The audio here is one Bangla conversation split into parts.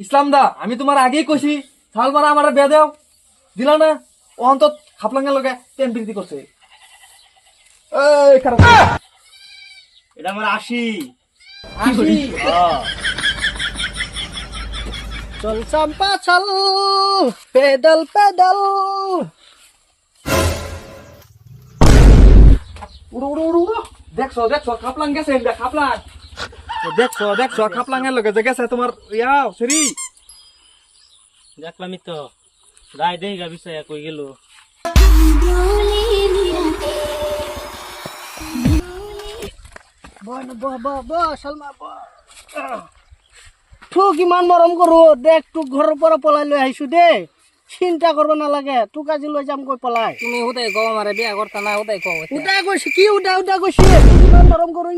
ইসলাম দা আমি তোমার আগেই কইছি ছাল মারা আমার বিয়া দেও দিলা না ও অন্তত খাপলাঙ্গের লগে প্রেম প্রীতি করছে। এই খারাপ এটা আমার আশি। আসি চল চাম্পা চল পেডাল পেডাল। উড়ো উড়ো উড়ো উড়ো দেখছো দেখছো খাপলাং গেছে খাপলাং দেখছো খাপলাঙ্গের লগে যে গেছে তোমার ইয়াও সরি দেখলামই তো রায় দেই গা বিষয় কই গেল। সালমা তোক ইমান মৰম কৰো দেখ তোক ঘৰৰ পৰা পলাই লৈ আহিছো দে চিন্তা কৰিব নালাগে তোক আজি লৈ যাম কৈ পলাই। তুমি উদয় কও আমারে বিয়া করতা না উদয় কও উদা কৈছে কি উদা কৈছে তোক ইমান মৰম কৰো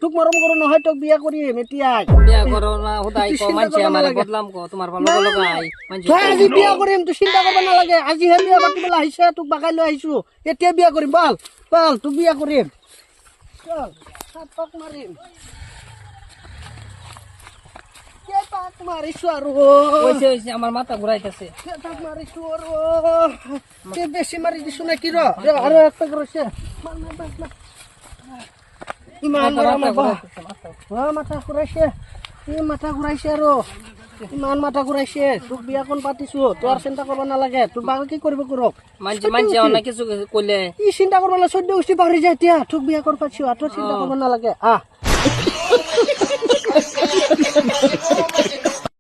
তোক মৰম কৰো নহয় তোক বিয়া কৰিম এতিয়াই। বিয়া করো না উদয় কও মানছে আমারে বদলাম কও তোমার ভালো লগা আই মানছে তই আজি বিয়া কৰিম তুই চিন্তা কৰিব নালাগে আজিহে বিয়া পাতিবলৈ আহিছে তোক বাগাই লৈ আহিছো এতিয়া বিয়া কৰিম বল বল তোক বিয়া কৰিম চল সাত পাক মাৰিম কে পাক মাৰিছো আৰু কইছে কইছে আমার মাথা ঘুরাইতেছে। কে পাক মাৰিছো আৰু কে বেছি মাৰি দিছো নেকি ৰ আৰু একটা কৰিছে ইমান মাথা ঘূৰাইছে মাথা ঘূৰাইছে আৰু ইমান মাথা ঘূৰাইছে তোক বিয়াখন পাতিছো তোৰ চিন্তা কৰিব নালাগে তোৰ বাগৰ কি কৰিব কৰক মানছে মানছে না কিছু কইলে ই চিন্তা কৰিব নালাগে 14 গোষ্ঠী পাহৰি যায় এতিয়া তোক বিয়া কৰ পাতিছো তোৰ চিন্তা কৰিব নালাগে আহ